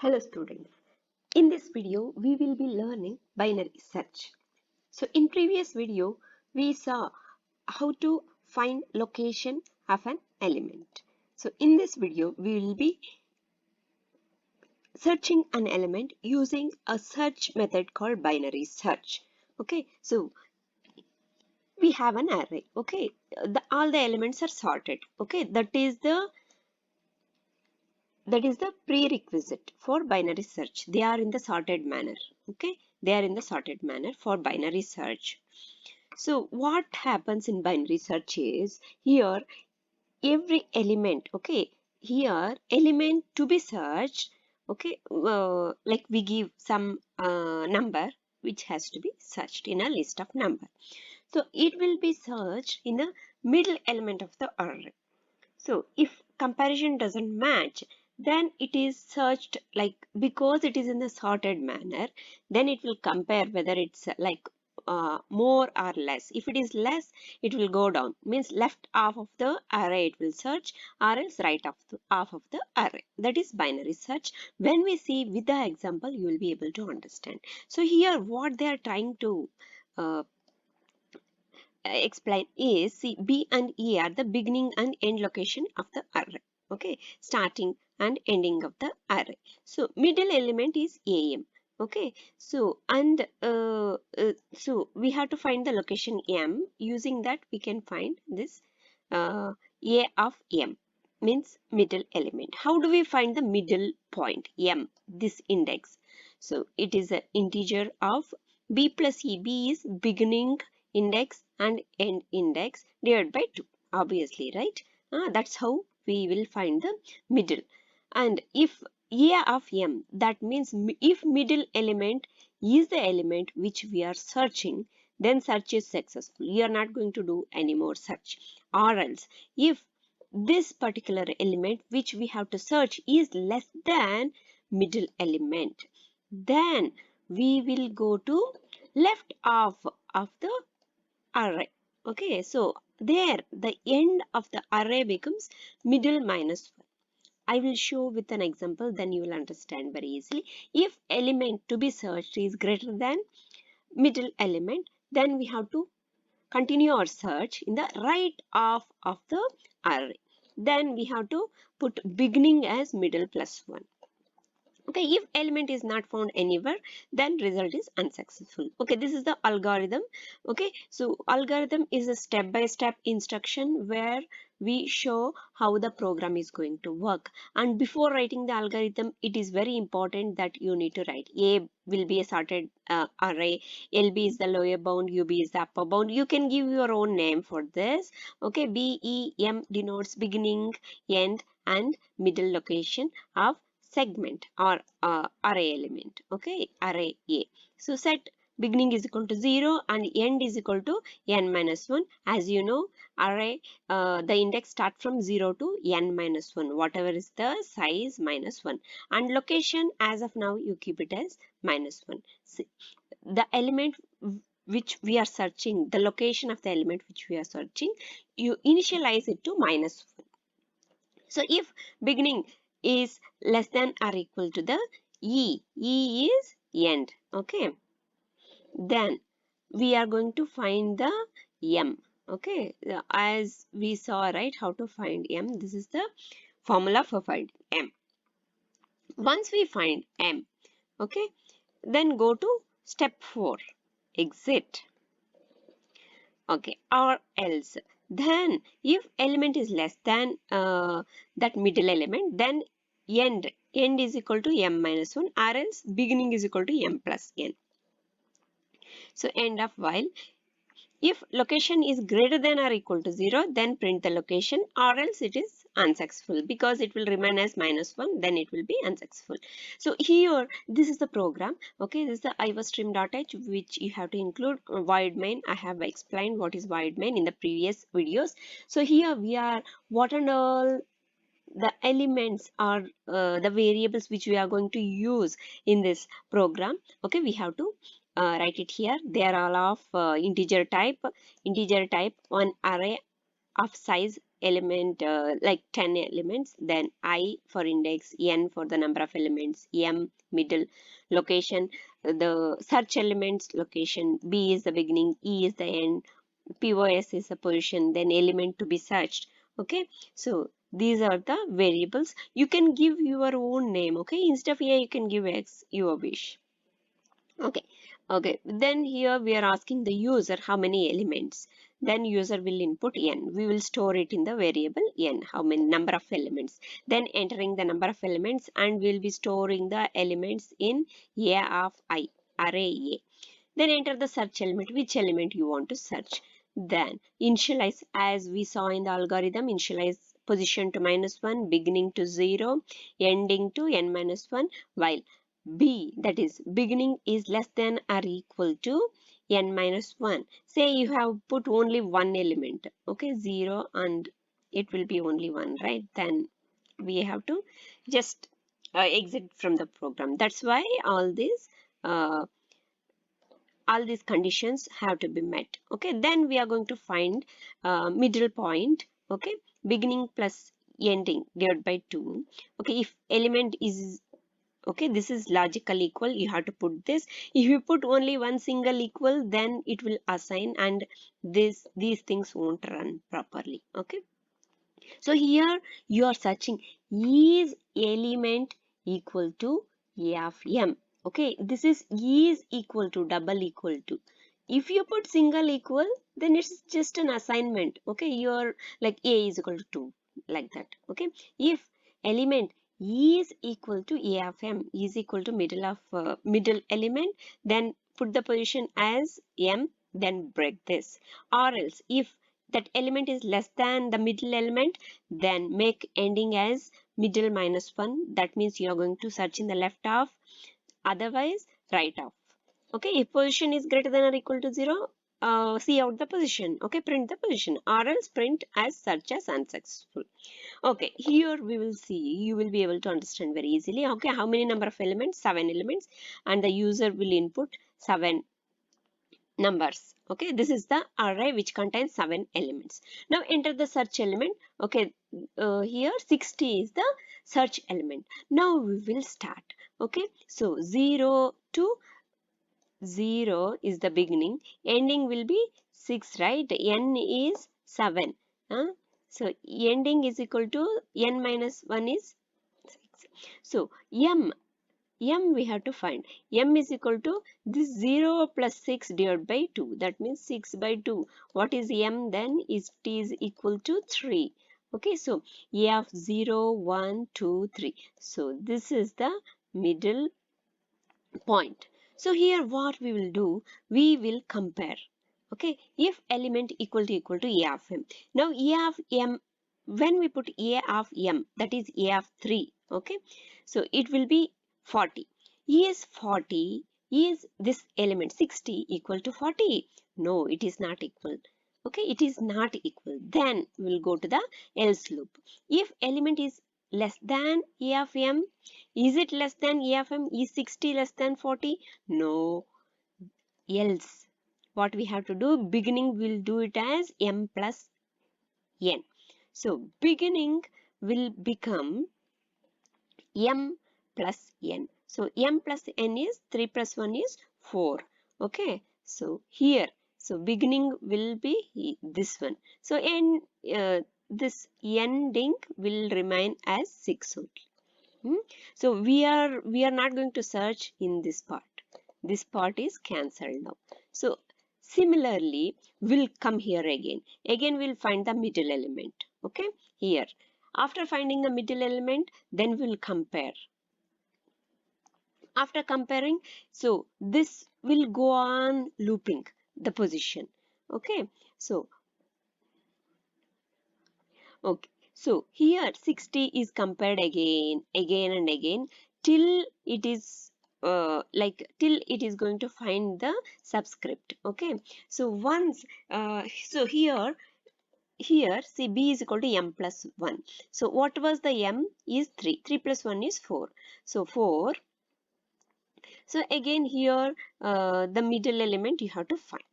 Hello students, in this video we will be learning binary search. So in previous video we saw how to find location of an element. So in this video we will be searching an element using a search method called binary search. Okay, so we have an array. Okay, all the elements are sorted. Okay, that is the prerequisite for binary search. They are in the sorted manner. Okay, they are in the sorted manner for binary search. So what happens in binary search is here every element, okay, here element to be searched, okay, like we give some number which has to be searched in a list of number. So it will be searched in the middle element of the array. So if comparison doesn't match, then it is searched, like because it is in the sorted manner, then it will compare whether it's like more or less. If it is less, it will go down. Means left half of the array it will search, or else right half of the array. That is binary search. When we see with the example, you will be able to understand. So here what they are trying to uh, explain is, see, B and E are the beginning and end location of the array. Okay, starting and ending of the array. So middle element is AM. Okay, so and so we have to find the location M. Using that we can find this A of M, means middle element. How do we find the middle point M, this index? So it is an integer of B plus E. B is beginning index and end index divided by 2, obviously, right? That's how we will find the middle. And if A of M, that means if middle element is the element which we are searching, then search is successful. You are not going to do any more search. Or else if this particular element which we have to search is less than middle element, then we will go to left half of the array. Okay, so there the end of the array becomes middle minus 1. I will show with an example, then you will understand very easily. If element to be searched is greater than middle element, then we have to continue our search in the right half of the array. Then we have to put beginning as middle plus 1. Okay, if element is not found anywhere, then result is unsuccessful. Okay, this is the algorithm. Okay, so algorithm is a step-by-step instruction where we show how the program is going to work. And before writing the algorithm, it is very important that you need to write A will be a sorted array, LB is the lower bound, UB is the upper bound. You can give your own name for this. Okay, BEM denotes beginning, end, and middle location of segment or array element. Okay, array A. So set beginning is equal to 0 and end is equal to n minus 1. As you know, array the index start from 0 to n minus 1, whatever is the size minus 1, and location as of now you keep it as minus 1. See, the element which we are searching, the location of the element which we are searching, you initialize it to minus 1. So if beginning is less than or equal to the E is end. Okay, then we are going to find the M. Okay, as we saw, right, how to find M. This is the formula for finding M. Once we find M, okay, then go to step 4, exit. Okay, or else, then if element is less than that middle element, then end is equal to m minus 1, or else beginning is equal to m plus n. So end of while. If location is greater than or equal to 0, then print the location, or else it is unsuccessful, because it will remain as minus 1, then it will be unsuccessful. So here, this is the program. Okay, this is the iostream.h, which you have to include void main. I have explained what is void main in the previous videos. So here we are, what and all the elements are the variables which we are going to use in this program. Okay, we have to write it here. They are all of integer type, one array of size element like 10 elements, then I for index, n for the number of elements, m middle, location, the search elements location, b is the beginning, e is the end, POS is the position, then element to be searched. Okay, so these are the variables. You can give your own name. Okay, instead of a you can give x, your wish. Okay, okay, then here we are asking the user how many elements. Then user will input n. We will store it in the variable n, how many number of elements. Then entering the number of elements, and we'll be storing the elements in a of I, array a. Then enter the search element, which element you want to search. Then initialize, as we saw in the algorithm, initialize position to -1, beginning to 0, ending to n-1, while b, that is beginning, is less than or equal to n-1. Say you have put only one element, okay, 0, and it will be only 1, right? Then we have to just exit from the program. That's why uh, all these conditions have to be met. Okay, then we are going to find middle point. Okay, beginning plus ending divided by 2. Okay, if element is, okay, this is logical equal, you have to put this. If you put only one single equal, then it will assign, and these things won't run properly. Okay, so here you are searching, is element equal to a of m. Okay, this is equal to, double equal to. If you put single equal, then it's just an assignment. Okay, you're like a is equal to 2, like that. Okay, if element is equal to a of m, is equal to middle element, then put the position as m, then break this. Or else if that element is less than the middle element, then make ending as middle -1. That means you are going to search in the left half, otherwise right half. Okay, if position is greater than or equal to 0, see out the position. Okay, print the position, or else print as search as unsuccessful. Okay, here we will see, you will be able to understand very easily. Okay, how many number of elements? 7 elements, and the user will input 7 numbers. Okay, this is the array which contains 7 elements. Now enter the search element. Okay, here 60 is the search element. Now we will start. Okay, so 0 to 0 is the beginning, ending will be 6, right? N is 7. So ending is equal to n-1 is 6. So m we have to find. M is equal to this 0 plus 6 divided by 2. That means 6 by 2. What is m then? Is t is equal to 3. Okay, so a of 0, 1, 2, 3. So this is the middle point. So here what we will do, we will compare. Okay, if element equal to a of m. Now a of m, when we put a of m, that is a of 3. Okay, so it will be 40. Is 40, is this element 60 equal to 40? No, it is not equal. Okay, it is not equal. Then we will go to the else loop. If element is less than a of m, is it less than a of m? Is 60 less than 40? No. Else what we have to do, beginning will do it as m plus n. So beginning will become m plus n. So m plus n is 3 plus 1 is 4. Okay, so here, so beginning will be this one. So this ending will remain as 6 only. So we are not going to search in this part. This part is cancelled now. So similarly, we'll come here again. Again, we'll find the middle element. Okay, here. After finding the middle element, then we'll compare. After comparing, so this will go on looping the position. Okay, so okay. So here 60 is compared again and again till it is till it is going to find the subscript. Okay, so once so here see b is equal to m plus 1. So what was the m? Is 3. 3 plus 1 is 4. So 4. So again here the middle element you have to find.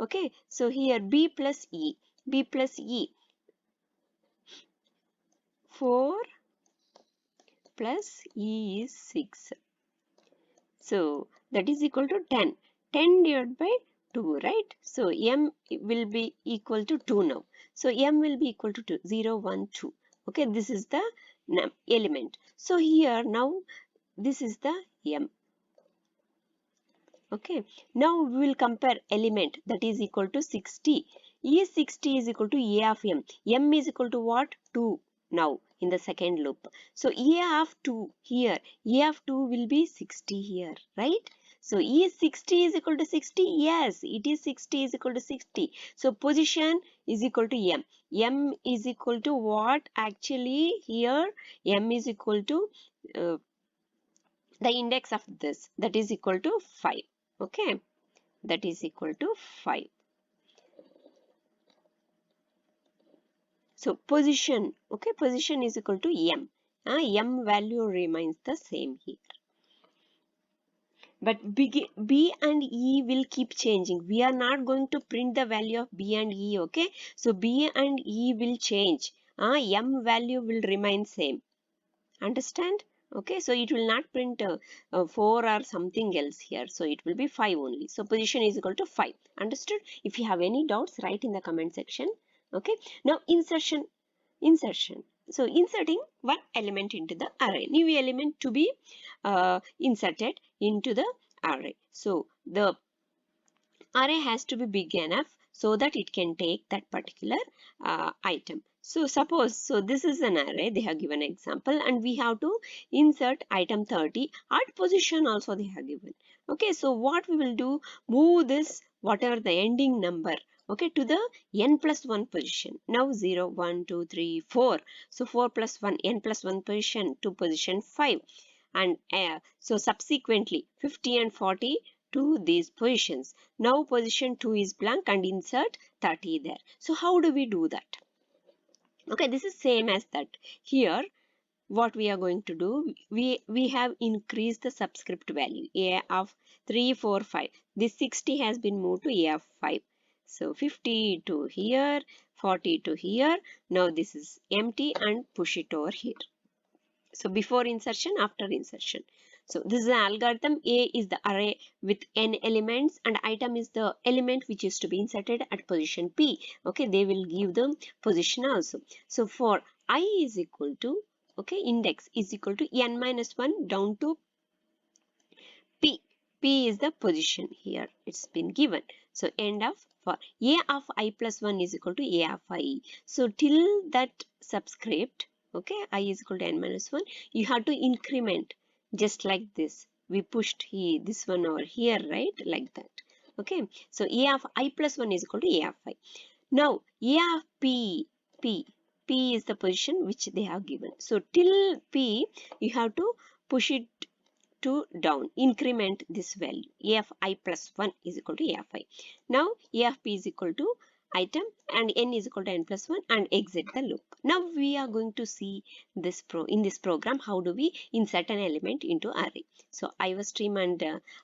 Okay, so here b plus e. 4 plus E is 6. So that is equal to 10. 10 divided by 2, right? So M will be equal to 2 now. So M will be equal to 2, 0, 1, 2. Okay, this is the element. So here now this is the M. Okay, now we will compare element that is equal to 60. E60 is equal to A of M. M is equal to what? 2 now in the second loop. So A of 2 here, A of 2 will be 60 here, right? So E60 is equal to 60. Yes, it is 60 is equal to 60. So position is equal to M. M is equal to what? Actually here M is equal to the index of this, that is equal to 5. Okay, that is equal to 5. So position, okay, position is equal to M. M value remains the same here. But B and E will keep changing. We are not going to print the value of B and E, okay? So B and E will change. M value will remain same. Understand? Okay, so it will not print 4 or something else here. So it will be 5 only. So position is equal to 5. Understood? If you have any doubts, write in the comment section. Okay, now insertion. So inserting one element into the array. New element to be inserted into the array. So the array has to be big enough so that it can take that particular item. So suppose, so this is an array, they have given example, and we have to insert item 30 at position also they have given. Okay, so what we will do, move this whatever the ending number, okay, to the n plus 1 position. Now 0, 1, 2, 3, 4. So 4 plus 1, n plus 1 position to position 5. And so subsequently 50 and 40 to these positions. Now position 2 is blank and insert 30 there. So how do we do that? Okay, this is same as that. Here what we are going to do, we have increased the subscript value A of 3, 4, 5. This 60 has been moved to A of 5. So 50 to here, 40 to here. Now this is empty and push it over here. So before insertion, after insertion. So this is the algorithm. A is the array with n elements and item is the element which is to be inserted at position P. Okay, they will give the position also. So for I is equal to, okay, index is equal to n minus 1 down to P. P is the position here. It's been given. So end of for A of I plus 1 is equal to A of I. So till that subscript, okay, I is equal to n minus 1, you have to increment just like this. We pushed here, this one over here, right? Like that. Okay. So A of I plus 1 is equal to A of I. Now A of P is the position which they have given. So till P, you have to push it to down, increment this value. A of I plus 1 is equal to A of I. Now A of P is equal to item and n is equal to n plus 1 and exit the loop. Now we are going to see this in this program how do we insert an element into array. So IO stream and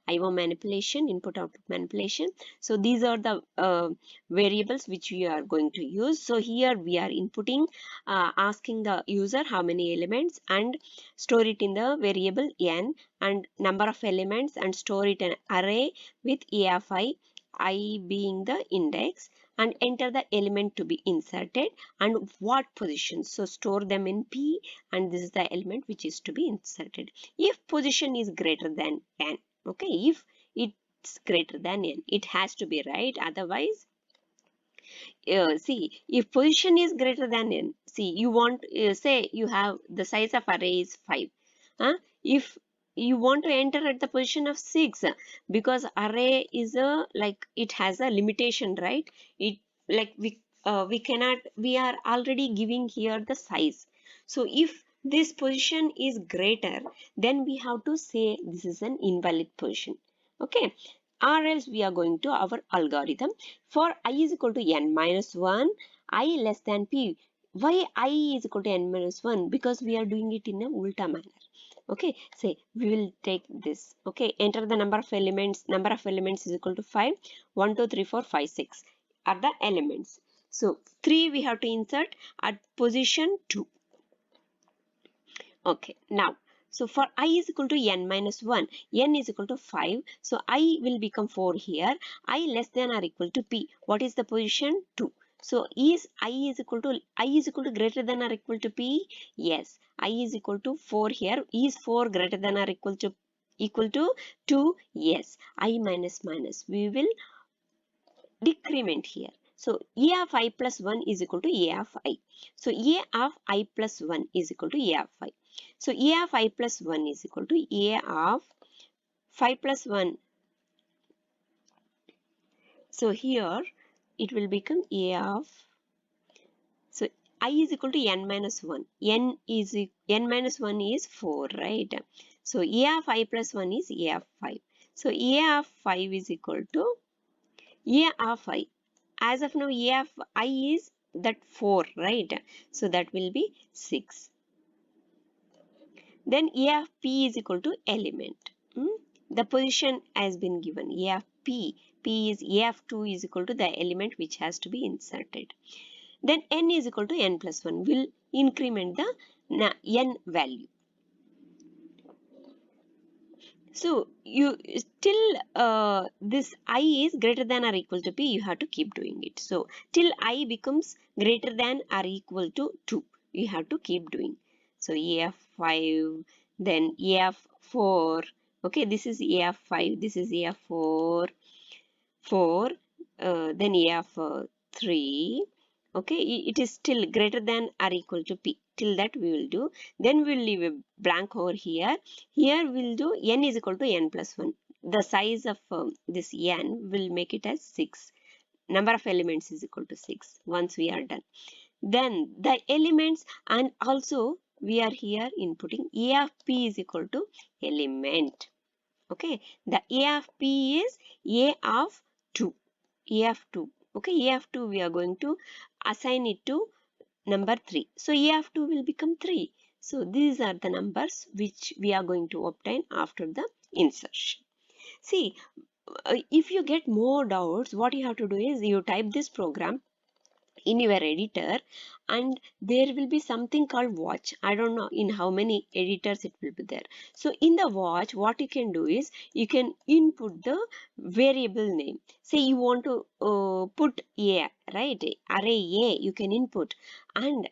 IO manipulation, input output manipulation. So these are the variables which we are going to use. So here we are inputting, asking the user how many elements and store it in the variable n and number of elements and store it in an array with A of I being the index, and enter the element to be inserted and what position. So store them in P and this is the element which is to be inserted. If position is greater than n, okay, if it's greater than n, it has to be right, otherwise see, if position is greater than n, see, you want, say you have the size of array is 5. If you want to enter at the position of 6, because array is like it has a limitation, right? It like we cannot, we are already giving here the size. So if this position is greater, then we have to say this is an invalid position. Okay, or else we are going to our algorithm for I is equal to n minus 1, I less than P. Why I is equal to n minus 1? Because we are doing it in a ulta manner. Okay, say we will take this. Okay, enter the number of elements. Number of elements is equal to 5. 1, 2, 3, 4, 5, 6 are the elements. So 3 we have to insert at position 2. Okay, now, so for I is equal to n minus 1, n is equal to 5. So I will become 4 here. I less than or equal to p. What is the position? 2. So is I is equal to greater than or equal to p? Yes. I is equal to 4 here. Is 4 greater than or equal to 2? Yes. I minus minus. We will decrement here. So A of I plus 1 is equal to A of I. So A of I plus 1 is equal to A of I. So A of I plus 1 is equal to A of 5 plus 1. So here it will become A of, so I is equal to n minus 1. N minus 1 is 4, right? So A of I plus 1 is A of 5. So A of 5 is equal to A of I. As of now, A of I is that 4, right? So that will be 6. Then A of P is equal to element. The position has been given. A of P. P is A of 2 is equal to the element which has to be inserted. Then N is equal to N plus 1. Will increment the N value. So you still this I is greater than or equal to P, you have to keep doing it. So till I becomes greater than or equal to 2, you have to keep doing. So AF5, then AF4. Okay, this is AF5, this is AF4, 4, then AF3. Okay, it is still greater than or equal to P. Till that we will do. Then we will leave a blank over here. Here we will do n is equal to n plus 1. The size of this n will make it as 6. Number of elements is equal to 6 once we are done. Then the elements, and also we are here inputting A of P is equal to element. Okay, the A of P is A of 2. A of 2. Okay, A of 2 we are going to assign it to number 3. So A of 2 will become 3. So these are the numbers which we are going to obtain after the insertion. See, if you get more doubts, what you have to do is you type this program in your editor, and there will be something called watch. I don't know in how many editors it will be there. So in the watch, what you can do is you can input the variable name. Say you want to put a, right, array a, you can input, and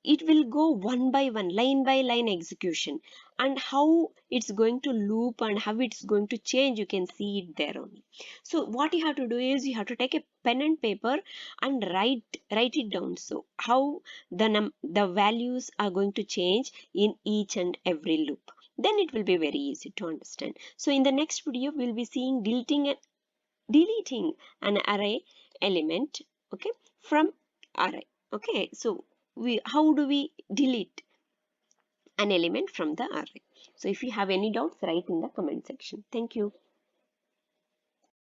it will go one by one, line by line execution, and how it's going to loop and how it's going to change, you can see it there only. So what you have to do is you have to take a pen and paper and write it down, so how the values are going to change in each and every loop. Then it will be very easy to understand. So in the next video we'll be seeing deleting an array element, okay, from array. Okay, so how do we delete an element from the array? So if you have any doubts, write in the comment section. Thank you.